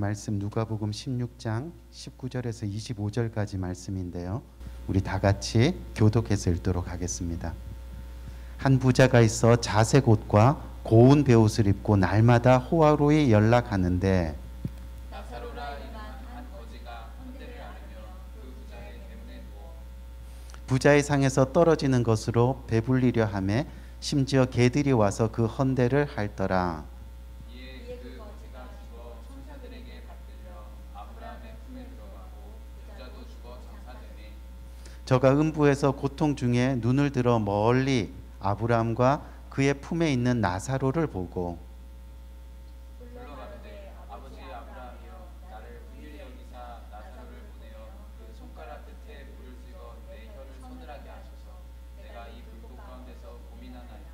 말씀 누가복음 16장 19절에서 25절까지 말씀인데요. 우리 다 같이 교독해서 읽도록 하겠습니다. 한 부자가 있어 자색 옷과 고운 베옷을 입고 날마다 호화로이 연락하는데 나사로라 이름한 한 거지가 헌대를 앓으며 그 부자의 대문에 누워 부자의 상에서 떨어지는 것으로 배불리려 하매 심지어 개들이 와서 그 헌대를 핥더라. 이에 그 거지가 죽어 천사들에게 받들려 아브라함의 품에 들어가고 부자도 죽어 장사되매 저가 음부에서 고통 중에 눈을 들어 멀리 아브라함과 그의 품에 있는 나사로를 보고 불러가로되 아버지 아브라함이여 나를 긍휼히 여기사 나사로를 보내어 그 손가락 끝에 불을 찍어 내 혀를 서늘하게 하소서. 내가 이 불꽃 가운데서 고민하나이다.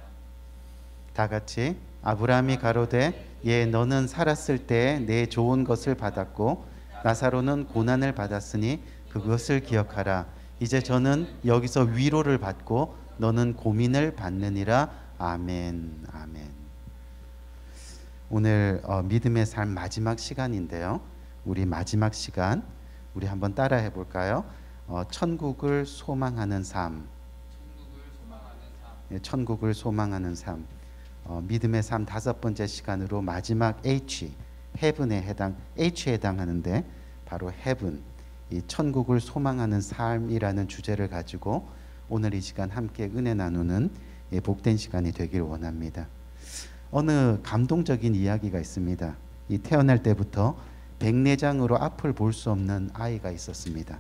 다 같이 아브라함이 가로되 예 너는 살았을 때에 내 좋은 것을 받았고 나사로는 고난을 받았으니 그것을 기억하라. 이제 저는 여기서 위로를 받고 너는 고민을 받느니라. 아멘. 아멘. 오늘 믿음의 삶 마지막 시간인데요. 우리 마지막 시간 우리 한번 따라해 볼까요? 천국을 소망하는 삶. 천국을 소망하는 삶. 믿음의 삶 5번째 시간으로 마지막 H, heaven에 H에 해당하는데 바로 heaven, 이 천국을 소망하는 삶이라는 주제를 가지고 오늘 이 시간 함께 은혜 나누는 복된 시간이 되길 원합니다. 어느 감동적인 이야기가 있습니다. 이 태어날 때부터 백내장으로 앞을 볼 수 없는 아이가 있었습니다.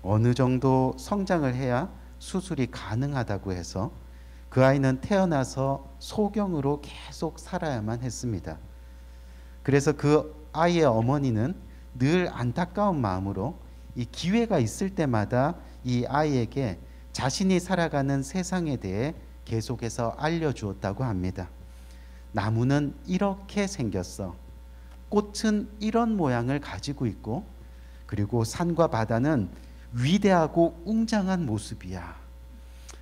어느 정도 성장을 해야 수술이 가능하다고 해서 그 아이는 태어나서 소경으로 계속 살아야만 했습니다. 그래서 그 아이의 어머니는 늘 안타까운 마음으로 이 기회가 있을 때마다 이 아이에게 자신이 살아가는 세상에 대해 계속해서 알려주었다고 합니다. 나무는 이렇게 생겼어. 꽃은 이런 모양을 가지고 있고 그리고 산과 바다는 위대하고 웅장한 모습이야.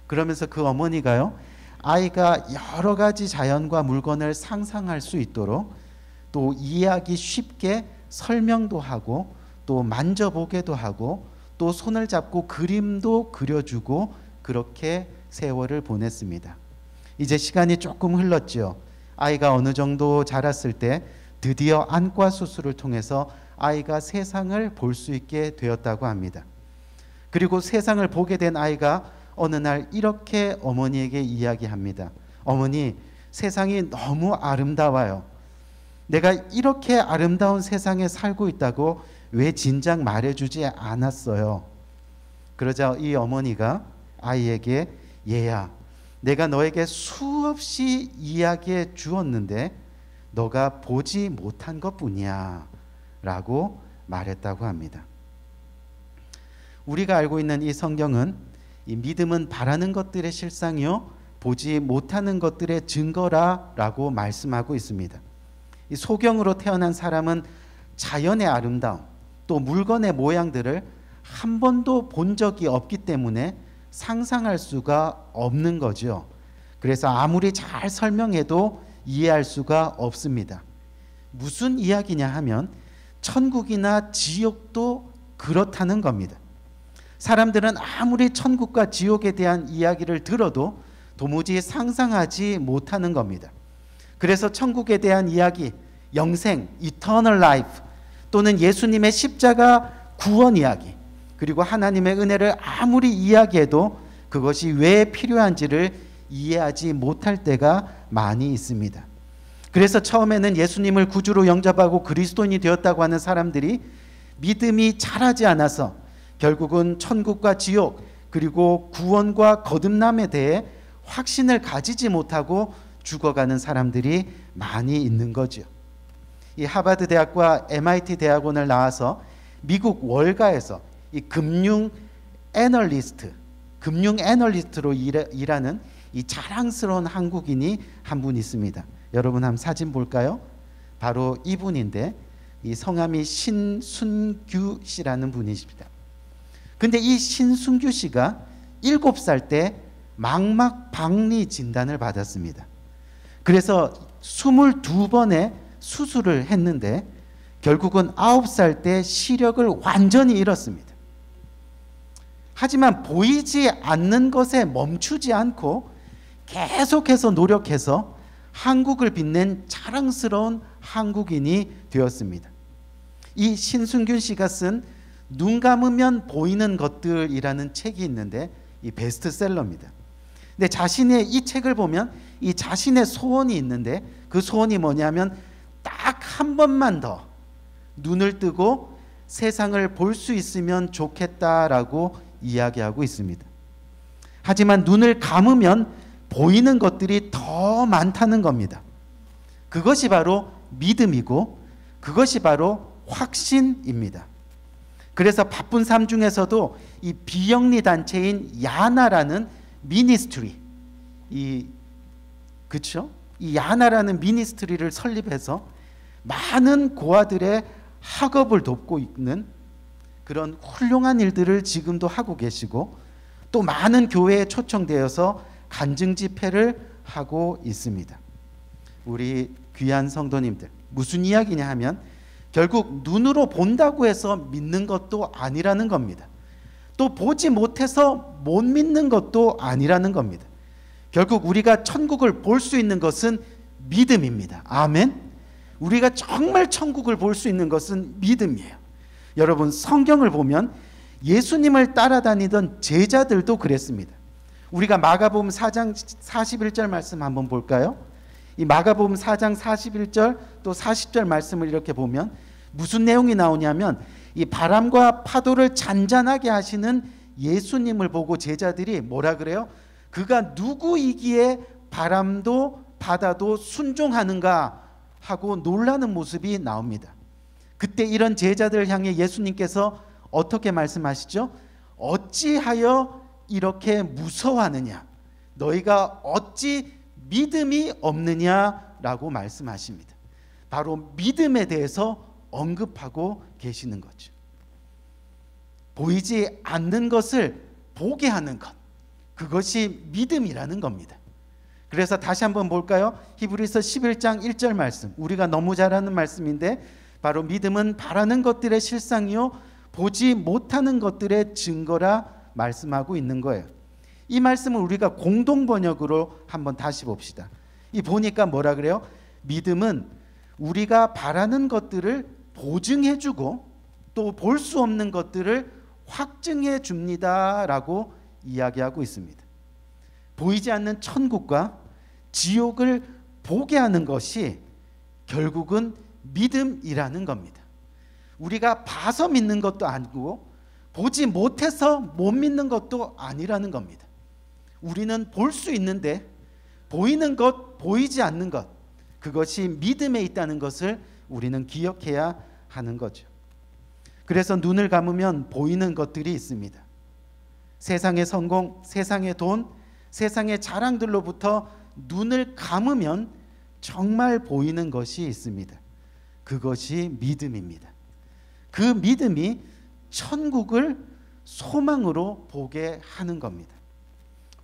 그러면서 그 어머니가요, 아이가 여러 가지 자연과 물건을 상상할 수 있도록 또 이해하기 쉽게 설명도 하고 또 만져보게도 하고 또 손을 잡고 그림도 그려주고 그렇게 세월을 보냈습니다. 이제 시간이 조금 흘렀죠. 아이가 어느 정도 자랐을 때 드디어 안과 수술을 통해서 아이가 세상을 볼 수 있게 되었다고 합니다. 그리고 세상을 보게 된 아이가 어느 날 이렇게 어머니에게 이야기합니다. 어머니, 세상이 너무 아름다워요. 내가 이렇게 아름다운 세상에 살고 있다고 왜 진작 말해주지 않았어요? 그러자 이 어머니가 아이에게 얘야, 내가 너에게 수없이 이야기해 주었는데 너가 보지 못한 것뿐이야 라고 말했다고 합니다. 우리가 알고 있는 이 성경은 이 믿음은 바라는 것들의 실상이요 보지 못하는 것들의 증거라 라고 말씀하고 있습니다. 이 소경으로 태어난 사람은 자연의 아름다움 또 물건의 모양들을 한 번도 본 적이 없기 때문에 상상할 수가 없는 거죠. 그래서 아무리 잘 설명해도 이해할 수가 없습니다. 무슨 이야기냐 하면 천국이나 지옥도 그렇다는 겁니다. 사람들은 아무리 천국과 지옥에 대한 이야기를 들어도 도무지 상상하지 못하는 겁니다. 그래서 천국에 대한 이야기, 영생, eternal life 또는 예수님의 십자가 구원 이야기 그리고 하나님의 은혜를 아무리 이야기해도 그것이 왜 필요한지를 이해하지 못할 때가 많이 있습니다. 그래서 처음에는 예수님을 구주로 영접하고 그리스도인이 되었다고 하는 사람들이 믿음이 자라지 않아서 결국은 천국과 지옥 그리고 구원과 거듭남에 대해 확신을 가지지 못하고 죽어가는 사람들이 많이 있는 거죠. 이 하버드 대학과 MIT 대학원을 나와서 미국 월가에서 이 금융 애널리스트로 일하는 이 자랑스러운 한국인이 한 분 있습니다. 여러분 한번 사진 볼까요? 바로 이분인데 이 성함이 신순규 씨라는 분이십니다. 근데 이 신순규 씨가 7살 때 망막박리 진단을 받았습니다. 그래서 22번의 수술을 했는데 결국은 9살 때 시력을 완전히 잃었습니다. 하지만 보이지 않는 것에 멈추지 않고 계속해서 노력해서 한국을 빛낸 자랑스러운 한국인이 되었습니다. 이 신순균 씨가 쓴 눈 감으면 보이는 것들이라는 책이 있는데 이 베스트셀러입니다. 근데 자신의 이 책을 보면 이 자신의 소원이 있는데 그 소원이 뭐냐면 딱 한 번만 더 눈을 뜨고 세상을 볼 수 있으면 좋겠다라고 이야기하고 있습니다. 하지만 눈을 감으면 보이는 것들이 더 많다는 겁니다. 그것이 바로 믿음이고 그것이 바로 확신입니다. 그래서 바쁜 삶 중에서도 이 비영리 단체인 야나라는 미니스트리, 그렇죠? 이 야나라는 미니스트리를 설립해서 많은 고아들의 학업을 돕고 있는 그런 훌륭한 일들을 지금도 하고 계시고 또 많은 교회에 초청되어서 간증 집회를 하고 있습니다. 우리 귀한 성도님들, 무슨 이야기냐 하면 결국 눈으로 본다고 해서 믿는 것도 아니라는 겁니다. 또 보지 못해서 못 믿는 것도 아니라는 겁니다. 결국 우리가 천국을 볼 수 있는 것은 믿음입니다. 아멘. 우리가 정말 천국을 볼 수 있는 것은 믿음이에요. 여러분, 성경을 보면 예수님을 따라다니던 제자들도 그랬습니다. 우리가 마가복음 4장 41절 말씀 한번 볼까요? 이 마가복음 4장 41절 또 40절 말씀을 이렇게 보면 무슨 내용이 나오냐면 이 바람과 파도를 잔잔하게 하시는 예수님을 보고 제자들이 뭐라 그래요? 그가 누구이기에 바람도 바다도 순종하는가 하고 놀라는 모습이 나옵니다. 그때 이런 제자들을 향해 예수님께서 어떻게 말씀하시죠? 어찌하여 이렇게 무서워하느냐? 너희가 어찌 믿음이 없느냐라고 말씀하십니다. 바로 믿음에 대해서 언급하고 계시는 거죠. 보이지 않는 것을 보게 하는 것, 그것이 믿음이라는 겁니다. 그래서 다시 한번 볼까요? 히브리서 11장 1절 말씀, 우리가 너무 잘 아는 말씀인데 바로 믿음은 바라는 것들의 실상이요 보지 못하는 것들의 증거라 말씀하고 있는 거예요. 이 말씀을 우리가 공동 번역으로 한번 다시 봅시다. 이 보니까 뭐라 그래요? 믿음은 우리가 바라는 것들을 보증해 주고 또 볼 수 없는 것들을 확증해 줍니다라고 이야기하고 있습니다. 보이지 않는 천국과 지옥을 보게 하는 것이 결국은 믿음이라는 겁니다. 우리가 봐서 믿는 것도 아니고 보지 못해서 못 믿는 것도 아니라는 겁니다. 우리는 볼 수 있는데 보이는 것, 보이지 않는 것, 그것이 믿음에 있다는 것을 우리는 기억해야 하는 거죠. 그래서 눈을 감으면 보이는 것들이 있습니다. 세상의 성공, 세상의 돈, 세상의 자랑들로부터 눈을 감으면 정말 보이는 것이 있습니다. 그것이 믿음입니다. 그 믿음이 천국을 소망으로 보게 하는 겁니다.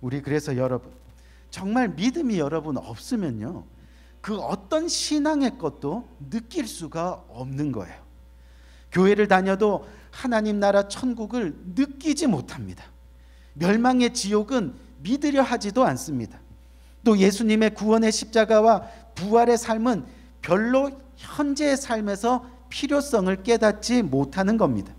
우리 그래서 여러분, 정말 믿음이 여러분 없으면요, 그 어떤 신앙의 것도 느낄 수가 없는 거예요. 교회를 다녀도 하나님 나라 천국을 느끼지 못합니다. 멸망의 지옥은 믿으려 하지도 않습니다. 또 예수님의 구원의 십자가와 부활의 삶은 별로 현재의 삶에서 필요성을 깨닫지 못하는 겁니다.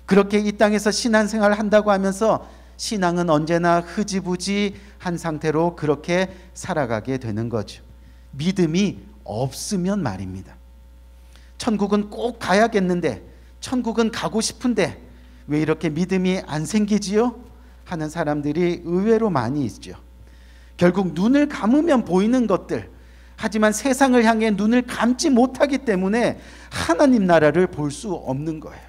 그렇게 이 땅에서 신앙생활을 한다고 하면서 신앙은 언제나 흐지부지한 상태로 그렇게 살아가게 되는 거죠. 믿음이 없으면 말입니다. 천국은 꼭 가야겠는데, 천국은 가고 싶은데 왜 이렇게 믿음이 안 생기지요? 하는 사람들이 의외로 많이 있죠. 결국 눈을 감으면 보이는 것들, 하지만 세상을 향해 눈을 감지 못하기 때문에 하나님 나라를 볼 수 없는 거예요.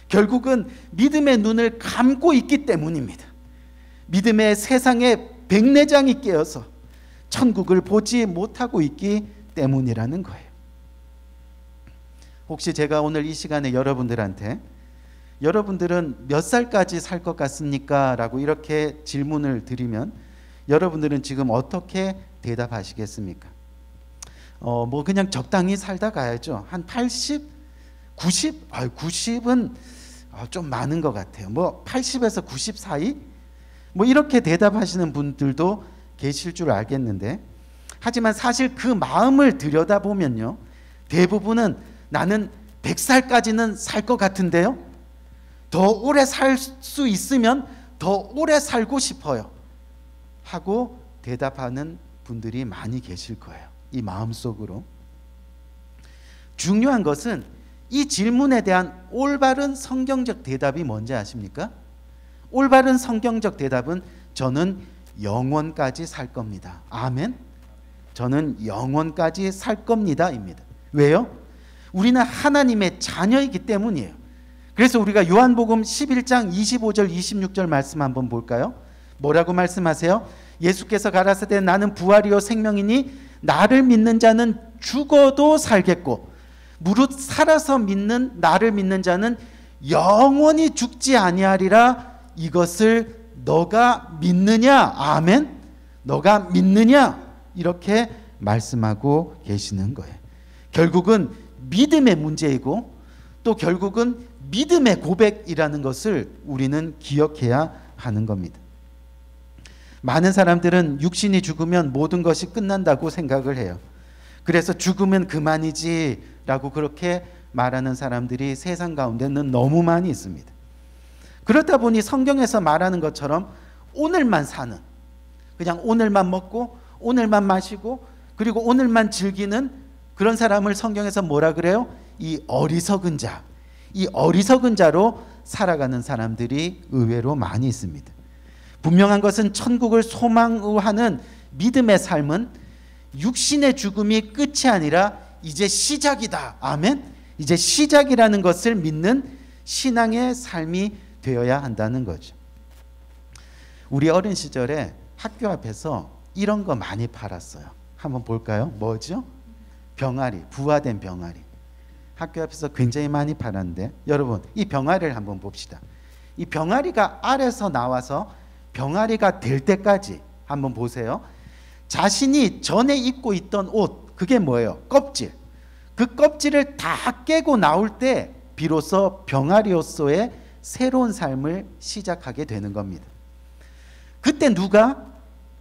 결국은 믿음의 눈을 감고 있기 때문입니다. 믿음의 세상에 백내장이 깨어서 천국을 보지 못하고 있기 때문이라는 거예요. 혹시 제가 오늘 이 시간에 여러분들한테 여러분들은 몇 살까지 살 것 같습니까? 라고 이렇게 질문을 드리면 여러분들은 지금 어떻게 대답하시겠습니까? 뭐 그냥 적당히 살다 가야죠. 한 80, 90? 90은 좀 많은 것 같아요. 뭐 80에서 90 사이? 뭐 이렇게 대답하시는 분들도 계실 줄 알겠는데, 하지만 사실 그 마음을 들여다보면요, 대부분은 나는 100살까지는 살 것 같은데요, 더 오래 살 수 있으면 더 오래 살고 싶어요 하고 대답하는 분들이 많이 계실 거예요. 이 마음속으로. 중요한 것은 이 질문에 대한 올바른 성경적 대답이 뭔지 아십니까? 올바른 성경적 대답은 저는 영원까지 살 겁니다. 아멘. 저는 영원까지 살 겁니다 입니다. 왜요? 우리는 하나님의 자녀이기 때문이에요. 그래서 우리가 요한복음 11장 25절 26절 말씀 한번 볼까요? 뭐라고 말씀하세요? 예수께서 가라사대 나는 부활이요 생명이니 나를 믿는 자는 죽어도 살겠고 무릇 살아서 믿는 나를 믿는 자는 영원히 죽지 아니하리라. 이것을 너가 믿느냐? 아멘. 너가 믿느냐? 이렇게 말씀하고 계시는 거예요. 결국은 믿음의 문제이고 또 결국은 믿음의 고백이라는 것을 우리는 기억해야 하는 겁니다. 많은 사람들은 육신이 죽으면 모든 것이 끝난다고 생각을 해요. 그래서 죽으면 그만이지 라고 그렇게 말하는 사람들이 세상 가운데는 너무 많이 있습니다. 그렇다 보니 성경에서 말하는 것처럼 오늘만 사는, 그냥 오늘만 먹고 오늘만 마시고 그리고 오늘만 즐기는 그런 사람을 성경에서 뭐라 그래요? 이 어리석은 자, 이 어리석은 자로 살아가는 사람들이 의외로 많이 있습니다. 분명한 것은 천국을 소망하는 믿음의 삶은 육신의 죽음이 끝이 아니라 이제 시작이다. 아멘. 이제 시작이라는 것을 믿는 신앙의 삶이 되어야 한다는 거죠. 우리 어린 시절에 학교 앞에서 이런 거 많이 팔았어요. 한번 볼까요? 뭐죠? 병아리, 부화된 병아리. 학교 앞에서 굉장히 많이 팔았는데, 여러분 이 병아리를 한번 봅시다. 이 병아리가 알에서 나와서 병아리가 될 때까지 한번 보세요. 자신이 전에 입고 있던 옷, 그게 뭐예요? 껍질. 그 껍질을 다 깨고 나올 때 비로소 병아리로서의 새로운 삶을 시작하게 되는 겁니다. 그때 누가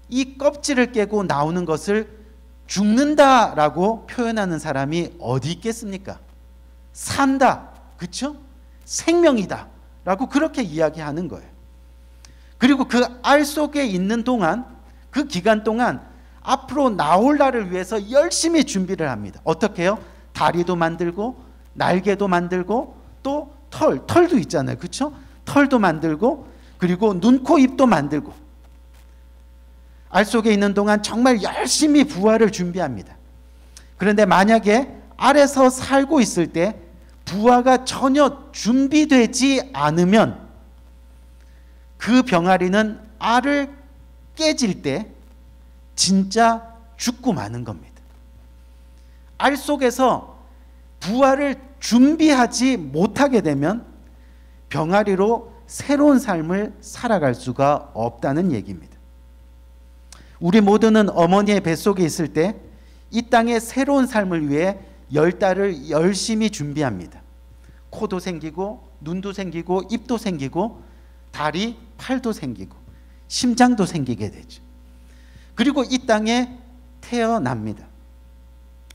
이 껍질을 깨고 나오는 것을 죽는다라고 표현하는 사람이 어디 있겠습니까? 산다, 그렇죠? 생명이다 라고 그렇게 이야기하는 거예요. 그리고 그 알 속에 있는 동안, 그 기간 동안 앞으로 나올 날을 위해서 열심히 준비를 합니다. 어떻게 해요? 다리도 만들고 날개도 만들고 또 털도 있잖아요, 그렇죠? 털도 만들고 그리고 눈, 코, 입도 만들고 알 속에 있는 동안 정말 열심히 부활을 준비합니다. 그런데 만약에 알에서 살고 있을 때 부활가 전혀 준비되지 않으면 그 병아리는 알을 깨질 때 진짜 죽고 마는 겁니다. 알 속에서 부활을 준비하지 못하게 되면 병아리로 새로운 삶을 살아갈 수가 없다는 얘기입니다. 우리 모두는 어머니의 뱃속에 있을 때 이 땅의 새로운 삶을 위해 10달을 열심히 준비합니다. 코도 생기고 눈도 생기고 입도 생기고 다리, 팔도 생기고 심장도 생기게 되죠. 그리고 이 땅에 태어납니다.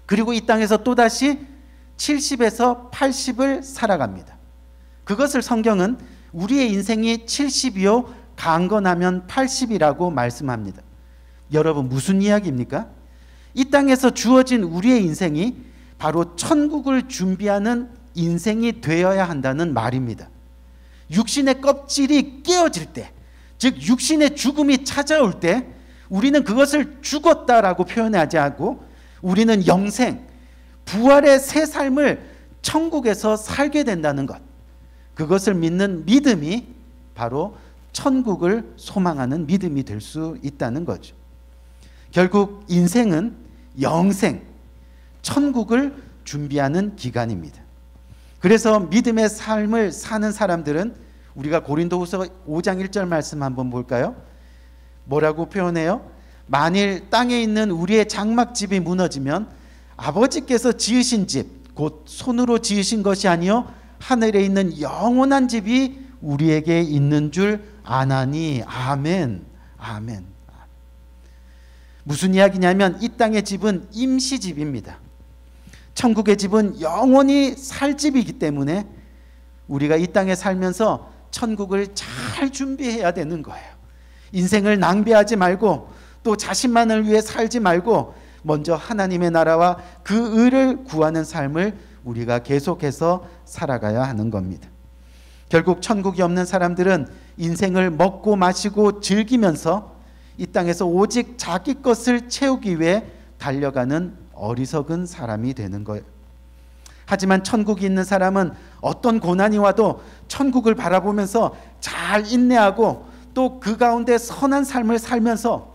그리고 이 땅에서 또다시 70에서 80을 살아갑니다. 그것을 성경은 우리의 인생이 70이요 강건하면 80이라고 말씀합니다. 여러분 무슨 이야기입니까? 이 땅에서 주어진 우리의 인생이 바로 천국을 준비하는 인생이 되어야 한다는 말입니다. 육신의 껍질이 깨어질 때, 즉 육신의 죽음이 찾아올 때 우리는 그것을 죽었다라고 표현하지 않고 우리는 영생, 부활의 새 삶을 천국에서 살게 된다는 것, 그것을 믿는 믿음이 바로 천국을 소망하는 믿음이 될 수 있다는 거죠. 결국 인생은 영생, 천국을 준비하는 기간입니다. 그래서 믿음의 삶을 사는 사람들은 우리가 고린도후서 5장 1절 말씀 한번 볼까요? 뭐라고 표현해요? 만일 땅에 있는 우리의 장막집이 무너지면 아버지께서 지으신 집 곧 손으로 지으신 것이 아니요 하늘에 있는 영원한 집이 우리에게 있는 줄 아나니. 아멘. 아멘. 무슨 이야기냐면 이 땅의 집은 임시집입니다. 천국의 집은 영원히 살 집이기 때문에 우리가 이 땅에 살면서 천국을 잘 준비해야 되는 거예요. 인생을 낭비하지 말고 또 자신만을 위해 살지 말고 먼저 하나님의 나라와 그 의를 구하는 삶을 우리가 계속해서 살아가야 하는 겁니다. 결국 천국이 없는 사람들은 인생을 먹고 마시고 즐기면서 이 땅에서 오직 자기 것을 채우기 위해 달려가는 어리석은 사람이 되는 거예요. 하지만 천국이 있는 사람은 어떤 고난이 와도 천국을 바라보면서 잘 인내하고 또 그 가운데 선한 삶을 살면서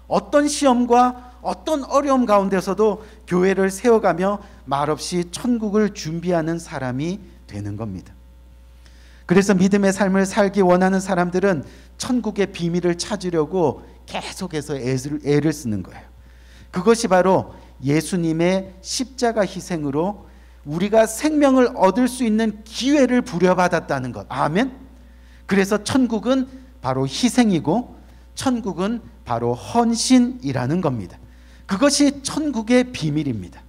어떤 시험과 어떤 어려움 가운데서도 교회를 세워가며 말없이 천국을 준비하는 사람이 되는 겁니다. 그래서 믿음의 삶을 살기 원하는 사람들은 천국의 비밀을 찾으려고 계속해서 애를 쓰는 거예요. 그것이 바로 예수님의 십자가 희생으로 우리가 생명을 얻을 수 있는 기회를 부여받았다는 것. 아멘. 그래서 천국은 바로 희생이고 천국은 바로 헌신이라는 겁니다. 그것이 천국의 비밀입니다.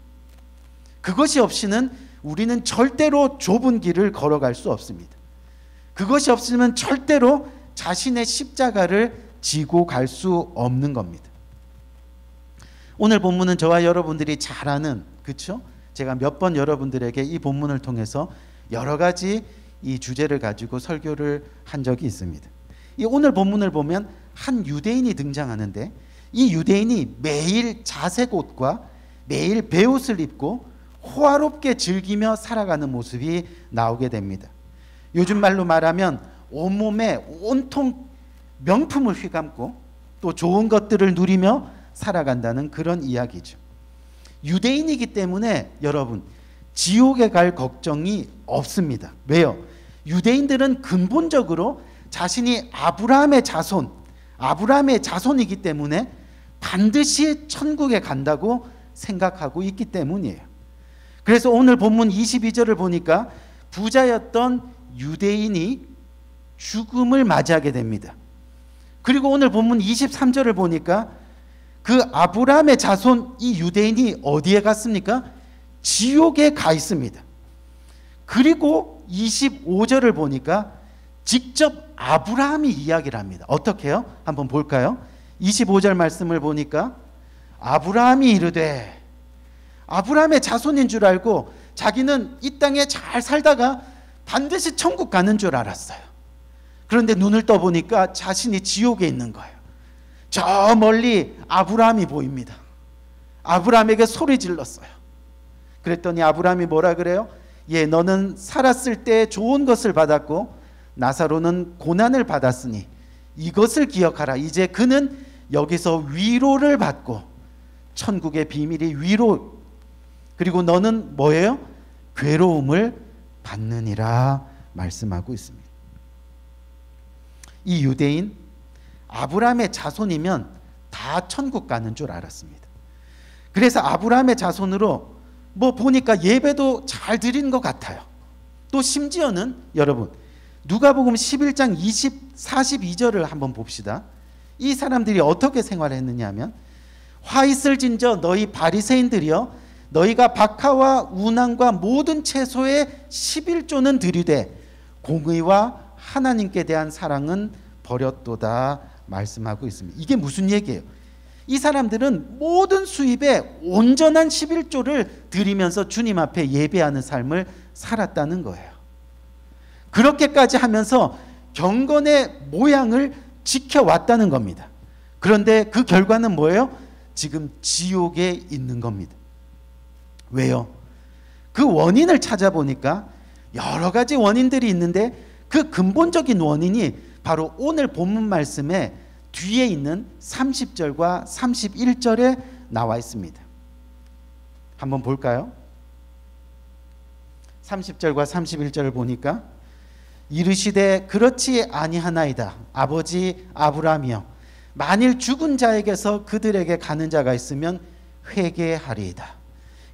그것이 없이는 우리는 절대로 좁은 길을 걸어갈 수 없습니다. 그것이 없으면 절대로 자신의 십자가를 지고 갈 수 없는 겁니다. 오늘 본문은 저와 여러분들이 잘 아는, 그렇죠? 제가 몇 번 여러분들에게 이 본문을 통해서 여러 가지 이 주제를 가지고 설교를 한 적이 있습니다. 이 오늘 본문을 보면 한 유대인이 등장하는데 이 유대인이 매일 자색 옷과 매일 베옷을 입고 호화롭게 즐기며 살아가는 모습이 나오게 됩니다. 요즘 말로 말하면 온몸에 온통 명품을 휘감고 또 좋은 것들을 누리며 살아간다는 그런 이야기죠. 유대인이기 때문에 여러분 지옥에 갈 걱정이 없습니다. 왜요? 유대인들은 근본적으로 자신이 아브라함의 자손이기 때문에 반드시 천국에 간다고 생각하고 있기 때문이에요. 그래서 오늘 본문 22절을 보니까 부자였던 유대인이 죽음을 맞이하게 됩니다. 그리고 오늘 본문 23절을 보니까 그 아브라함의 자손 이 유대인이 어디에 갔습니까? 지옥에 가 있습니다. 그리고 25절을 보니까 직접 아브라함이 이야기를 합니다. 어떻게 해요? 한번 볼까요? 25절 말씀을 보니까 아브라함이 이르되, 아브라함의 자손인 줄 알고 자기는 이 땅에 잘 살다가 반드시 천국 가는 줄 알았어요. 그런데 눈을 떠보니까 자신이 지옥에 있는 거예요. 저 멀리 아브라함이 보입니다. 아브라함에게 소리 질렀어요. 그랬더니 아브라함이 뭐라 그래요? 예, 너는 살았을 때 좋은 것을 받았고 나사로는 고난을 받았으니 이것을 기억하라. 이제 그는 여기서 위로를 받고 천국의 비밀이 위로, 그리고 너는 뭐예요? 괴로움을 받느니라 말씀하고 있습니다. 이 유대인 아브라함의 자손이면 다 천국 가는 줄 알았습니다. 그래서 아브라함의 자손으로 뭐 보니까 예배도 잘 드린 것 같아요. 또 심지어는 여러분 누가복음 11장 42절을 한번 봅시다. 이 사람들이 어떻게 생활했느냐 하면 화 있을진저 너희 바리새인들이여 너희가 박하와 우낭과 모든 채소의 11조는 드리되 공의와 하나님께 대한 사랑은 버렸도다 말씀하고 있습니다. 이게 무슨 얘기예요? 이 사람들은 모든 수입에 온전한 11조를 드리면서 주님 앞에 예배하는 삶을 살았다는 거예요. 그렇게까지 하면서 경건의 모양을 지켜왔다는 겁니다. 그런데 그 결과는 뭐예요? 지금 지옥에 있는 겁니다. 왜요? 그 원인을 찾아보니까 여러 가지 원인들이 있는데 그 근본적인 원인이 바로 오늘 본문 말씀에 뒤에 있는 30절과 31절에 나와 있습니다. 한번 볼까요? 30절과 31절을 보니까 이르시되 그렇지 아니하나이다. 아버지 아브라함이여 만일 죽은 자에게서 그들에게 가는 자가 있으면 회개하리이다.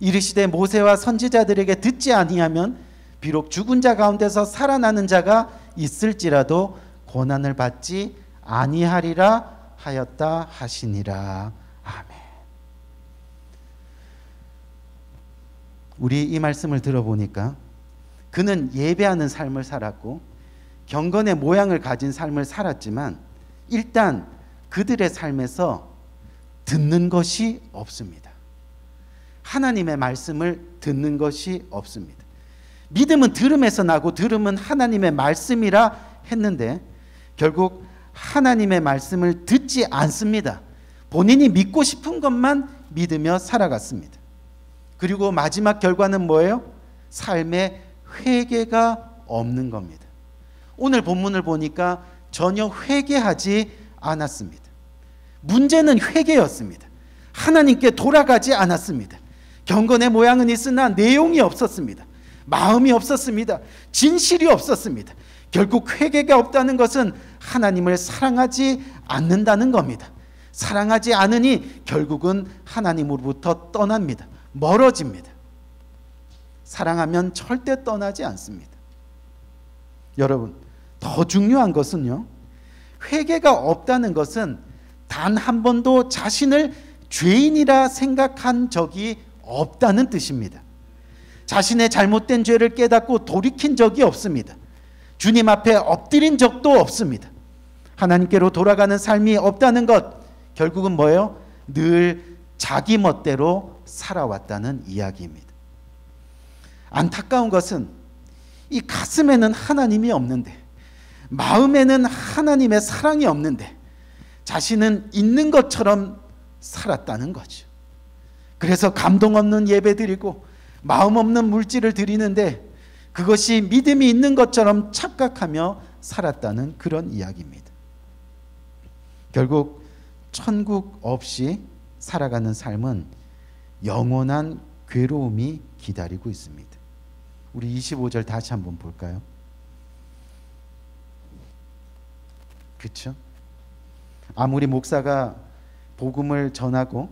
이르시되 모세와 선지자들에게 듣지 아니하면 비록 죽은 자 가운데서 살아나는 자가 있을지라도 고난을 받지 아니하리라 하였다 하시니라. 아멘. 우리 이 말씀을 들어보니까 그는 예배하는 삶을 살았고 경건의 모양을 가진 삶을 살았지만 일단 그들의 삶에서 듣는 것이 없습니다. 하나님의 말씀을 듣는 것이 없습니다. 믿음은 들음에서 나고 들음은 하나님의 말씀이라 했는데 결국 하나님의 말씀을 듣지 않습니다. 본인이 믿고 싶은 것만 믿으며 살아갔습니다. 그리고 마지막 결과는 뭐예요? 삶에 회개가 없는 겁니다. 오늘 본문을 보니까 전혀 회개하지 않았습니다. 문제는 회개였습니다. 하나님께 돌아가지 않았습니다. 경건의 모양은 있으나 내용이 없었습니다. 마음이 없었습니다. 진실이 없었습니다. 결국 회개가 없다는 것은 하나님을 사랑하지 않는다는 겁니다. 사랑하지 않으니 결국은 하나님으로부터 떠납니다. 멀어집니다. 사랑하면 절대 떠나지 않습니다. 여러분, 더 중요한 것은요, 회개가 없다는 것은 단 한 번도 자신을 죄인이라 생각한 적이 없다는 뜻입니다. 자신의 잘못된 죄를 깨닫고 돌이킨 적이 없습니다. 주님 앞에 엎드린 적도 없습니다. 하나님께로 돌아가는 삶이 없다는 것, 결국은 뭐예요? 늘 자기 멋대로 살아왔다는 이야기입니다. 안타까운 것은 이 가슴에는 하나님이 없는데, 마음에는 하나님의 사랑이 없는데 자신은 있는 것처럼 살았다는 거죠. 그래서 감동 없는 예배 드리고 마음 없는 물질을 드리는데 그것이 믿음이 있는 것처럼 착각하며 살았다는 그런 이야기입니다. 결국 천국 없이 살아가는 삶은 영원한 괴로움이 기다리고 있습니다. 우리 25절 다시 한번 볼까요? 그렇죠? 아무리 목사가 복음을 전하고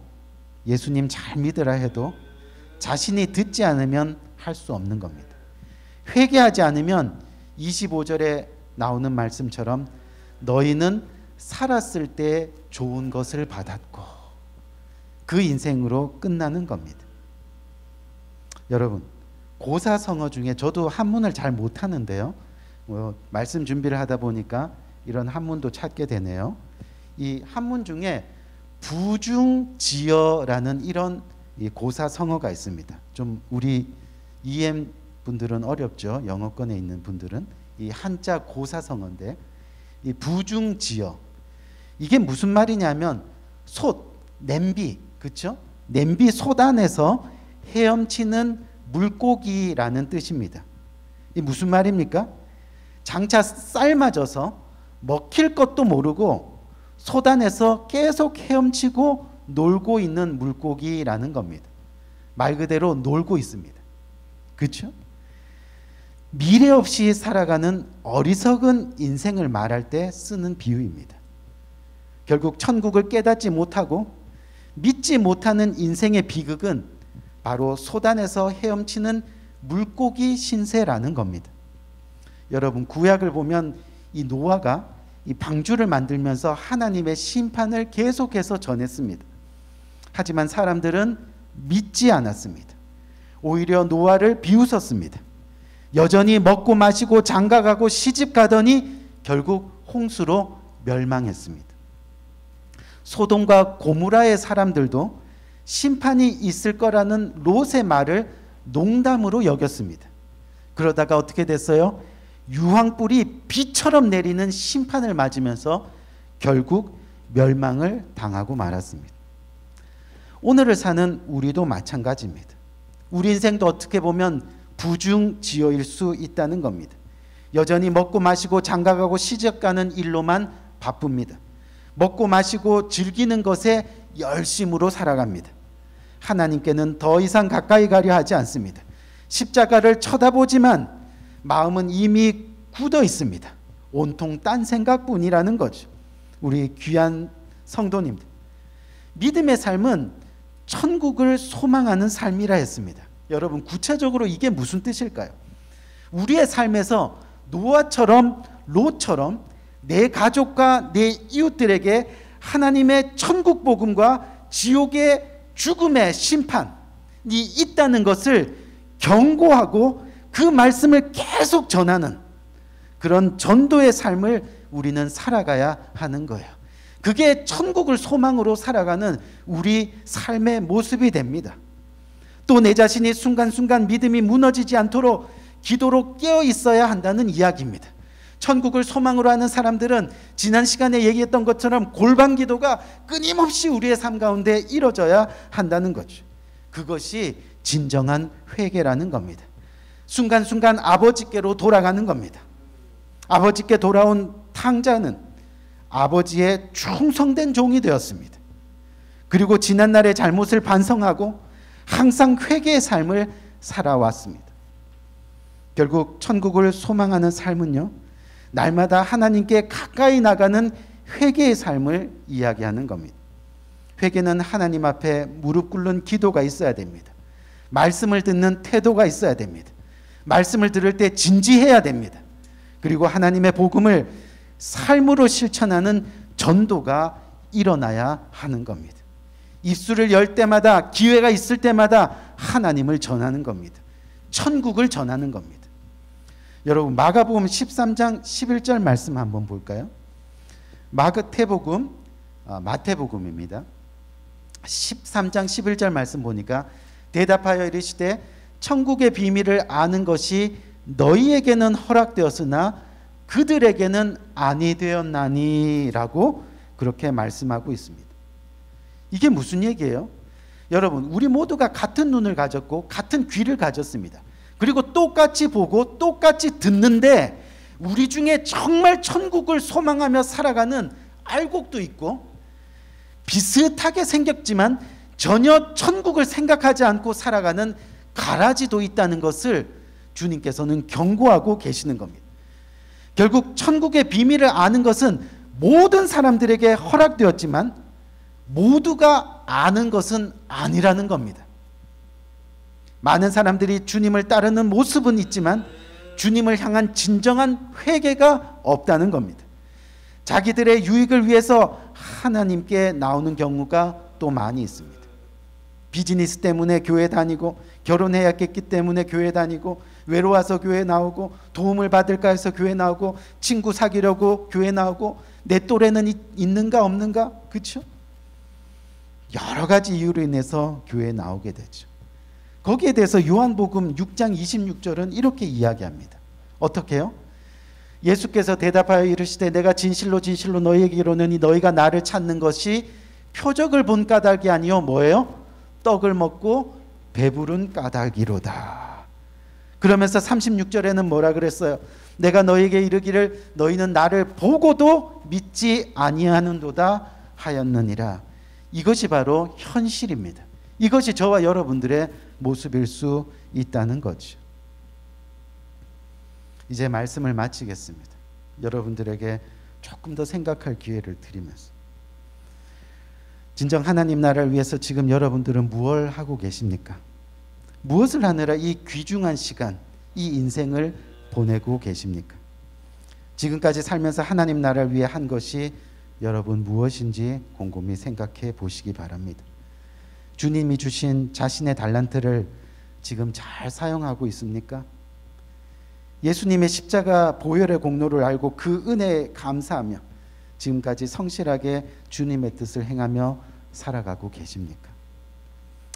예수님 잘 믿으라 해도 자신이 듣지 않으면 할 수 없는 겁니다. 회개하지 않으면 25절에 나오는 말씀처럼 너희는 살았을 때 좋은 것을 받았고 그 인생으로 끝나는 겁니다. 여러분, 고사성어 중에 저도 한문을 잘 못하는데요. 말씀 준비를 하다 보니까 이런 한문도 찾게 되네요. 이 한문 중에 부중지어라는 이런 고사성어가 있습니다. 좀 우리 EM 분들은 어렵죠. 영어권에 있는 분들은 이 한자 고사성어인데 이 부중지어, 이게 무슨 말이냐면 솥, 냄비, 그렇죠? 냄비 솥 안에서 헤엄치는 물고기라는 뜻입니다. 이 무슨 말입니까? 장차 삶아져서 먹힐 것도 모르고 솥 안에서 계속 헤엄치고 놀고 있는 물고기라는 겁니다. 말 그대로 놀고 있습니다. 그렇죠? 미래 없이 살아가는 어리석은 인생을 말할 때 쓰는 비유입니다. 결국 천국을 깨닫지 못하고 믿지 못하는 인생의 비극은 바로 솥 안에서 헤엄치는 물고기 신세라는 겁니다. 여러분, 구약을 보면 이 노아가 이 방주를 만들면서 하나님의 심판을 계속해서 전했습니다. 하지만 사람들은 믿지 않았습니다. 오히려 노아를 비웃었습니다. 여전히 먹고 마시고 장가가고 시집가더니 결국 홍수로 멸망했습니다. 소돔과 고모라의 사람들도 심판이 있을 거라는 롯의 말을 농담으로 여겼습니다. 그러다가 어떻게 됐어요? 유황불이 비처럼 내리는 심판을 맞으면서 결국 멸망을 당하고 말았습니다. 오늘을 사는 우리도 마찬가지입니다. 우리 인생도 어떻게 보면 부중지어일 수 있다는 겁니다. 여전히 먹고 마시고 장가가고 시집가는 일로만 바쁩니다. 먹고 마시고 즐기는 것에 열심으로 살아갑니다. 하나님께는 더 이상 가까이 가려 하지 않습니다. 십자가를 쳐다보지만 마음은 이미 굳어 있습니다. 온통 딴 생각뿐이라는 거죠. 우리 귀한 성도님들, 믿음의 삶은 천국을 소망하는 삶이라 했습니다. 여러분, 구체적으로 이게 무슨 뜻일까요? 우리의 삶에서 노아처럼, 롯처럼 내 가족과 내 이웃들에게 하나님의 천국 복음과 지옥의 죽음의 심판이 있다는 것을 경고하고 그 말씀을 계속 전하는 그런 전도의 삶을 우리는 살아가야 하는 거예요. 그게 천국을 소망으로 살아가는 우리 삶의 모습이 됩니다. 또 내 자신이 순간순간 믿음이 무너지지 않도록 기도로 깨어 있어야 한다는 이야기입니다. 천국을 소망으로 하는 사람들은 지난 시간에 얘기했던 것처럼 골방 기도가 끊임없이 우리의 삶 가운데 이루어져야 한다는 거죠. 그것이 진정한 회개라는 겁니다. 순간순간 아버지께로 돌아가는 겁니다. 아버지께 돌아온 탕자는 아버지의 충성된 종이 되었습니다. 그리고 지난날의 잘못을 반성하고 항상 회개의 삶을 살아왔습니다. 결국 천국을 소망하는 삶은요, 날마다 하나님께 가까이 나가는 회개의 삶을 이야기하는 겁니다. 회개는 하나님 앞에 무릎 꿇는 기도가 있어야 됩니다. 말씀을 듣는 태도가 있어야 됩니다. 말씀을 들을 때 진지해야 됩니다. 그리고 하나님의 복음을 삶으로 실천하는 전도가 일어나야 하는 겁니다. 입술을 열 때마다, 기회가 있을 때마다 하나님을 전하는 겁니다. 천국을 전하는 겁니다. 여러분, 마가복음 13장 11절 말씀 한번 볼까요? 마태복음입니다. 13장 11절 말씀 보니까 대답하여 이르시되 천국의 비밀을 아는 것이 너희에게는 허락되었으나 그들에게는 아니 되었나니라고 그렇게 말씀하고 있습니다. 이게 무슨 얘기예요? 여러분, 우리 모두가 같은 눈을 가졌고 같은 귀를 가졌습니다. 그리고 똑같이 보고 똑같이 듣는데 우리 중에 정말 천국을 소망하며 살아가는 알곡도 있고 비슷하게 생겼지만 전혀 천국을 생각하지 않고 살아가는 가라지도 있다는 것을 주님께서는 경고하고 계시는 겁니다. 결국 천국의 비밀을 아는 것은 모든 사람들에게 허락되었지만 모두가 아는 것은 아니라는 겁니다. 많은 사람들이 주님을 따르는 모습은 있지만 주님을 향한 진정한 회개가 없다는 겁니다. 자기들의 유익을 위해서 하나님께 나오는 경우가 또 많이 있습니다. 비즈니스 때문에 교회 다니고, 결혼해야겠기 때문에 교회 다니고, 외로워서 교회 나오고, 도움을 받을까 해서 교회 나오고, 친구 사귀려고 교회 나오고, 내 또래는 있는가 없는가? 그렇죠? 여러 가지 이유로 인해서 교회에 나오게 되죠. 거기에 대해서 요한복음 6장 26절은 이렇게 이야기합니다. 어떻게 해요? 예수께서 대답하여 이르시되 내가 진실로 진실로 너희에게 이르노니 너희가 나를 찾는 것이 표적을 본 까닭이 아니요 뭐예요? 떡을 먹고 배부른 까닭이로다. 그러면서 36절에는 뭐라 그랬어요? 내가 너희에게 이르기를 너희는 나를 보고도 믿지 아니하는도다 하였느니라. 이것이 바로 현실입니다. 이것이 저와 여러분들의 모습일 수 있다는 거죠. 이제 말씀을 마치겠습니다. 여러분들에게 조금 더 생각할 기회를 드리면서, 진정 하나님 나라를 위해서 지금 여러분들은 무엇을 하고 계십니까? 무엇을 하느라 이 귀중한 시간, 이 인생을 보내고 계십니까? 지금까지 살면서 하나님 나라를 위해 한 것이 여러분 무엇인지 곰곰이 생각해 보시기 바랍니다. 주님이 주신 자신의 달란트를 지금 잘 사용하고 있습니까? 예수님의 십자가 보혈의 공로를 알고 그 은혜에 감사하며 지금까지 성실하게 주님의 뜻을 행하며 살아가고 계십니까?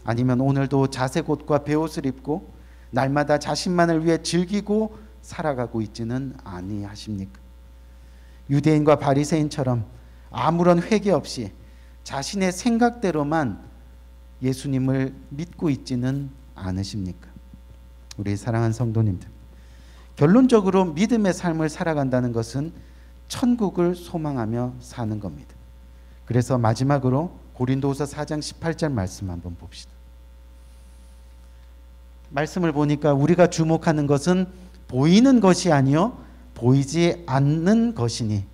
아니면 오늘도 자색 옷과 베옷을 입고 날마다 자신만을 위해 즐기고 살아가고 있지는 아니하십니까? 유대인과 바리새인처럼 아무런 회개 없이 자신의 생각대로만 예수님을 믿고 있지는 않으십니까? 우리 사랑하는 성도님들, 결론적으로 믿음의 삶을 살아간다는 것은 천국을 소망하며 사는 겁니다. 그래서 마지막으로 고린도후서 4장 18절 말씀 한번 봅시다. 말씀을 보니까 우리가 주목하는 것은 보이는 것이 아니요 보이지 않는 것이니,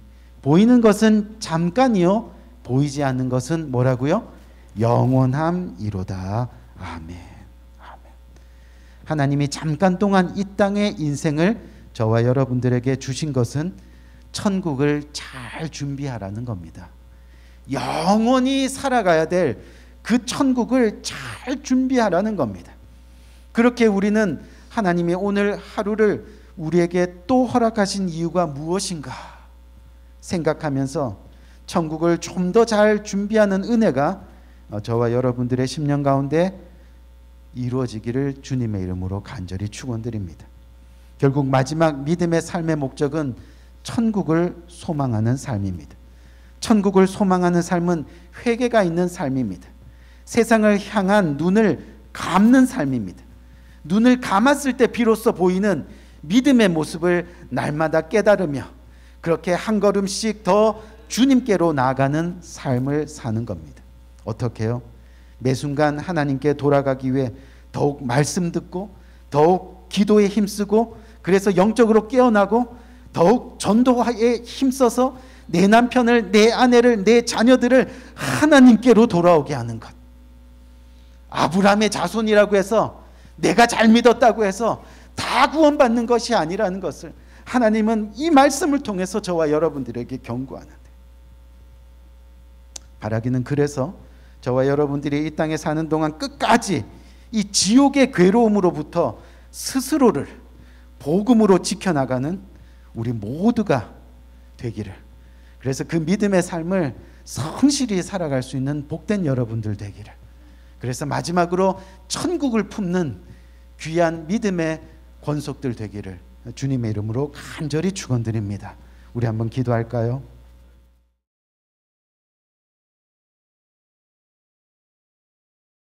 보이는 것은 잠깐이요 보이지 않는 것은 뭐라고요? 영원함이로다. 아멘. 아멘. 하나님이 잠깐 동안 이 땅의 인생을 저와 여러분들에게 주신 것은 천국을 잘 준비하라는 겁니다. 영원히 살아가야 될 그 천국을 잘 준비하라는 겁니다. 그렇게 우리는 하나님의 오늘 하루를 우리에게 또 허락하신 이유가 무엇인가 생각하면서 천국을 좀 더 잘 준비하는 은혜가 저와 여러분들의 심령 가운데 이루어지기를 주님의 이름으로 간절히 축원드립니다. 결국 마지막 믿음의 삶의 목적은 천국을 소망하는 삶입니다. 천국을 소망하는 삶은 회개가 있는 삶입니다. 세상을 향한 눈을 감는 삶입니다. 눈을 감았을 때 비로소 보이는 믿음의 모습을 날마다 깨달으며 그렇게 한 걸음씩 더 주님께로 나아가는 삶을 사는 겁니다. 어떻게요? 매 순간 하나님께 돌아가기 위해 더욱 말씀 듣고 더욱 기도에 힘쓰고 그래서 영적으로 깨어나고 더욱 전도에 힘써서 내 남편을, 내 아내를, 내 자녀들을 하나님께로 돌아오게 하는 것. 아브라함의 자손이라고 해서 내가 잘 믿었다고 해서 다 구원받는 것이 아니라는 것을 하나님은 이 말씀을 통해서 저와 여러분들에게 경고하는데, 바라기는 그래서 저와 여러분들이 이 땅에 사는 동안 끝까지 이 지옥의 괴로움으로부터 스스로를 복음으로 지켜나가는 우리 모두가 되기를, 그래서 그 믿음의 삶을 성실히 살아갈 수 있는 복된 여러분들 되기를, 그래서 마지막으로 천국을 품는 귀한 믿음의 권속들 되기를 주님의 이름으로 간절히 축원드립니다. 우리 한번 기도할까요?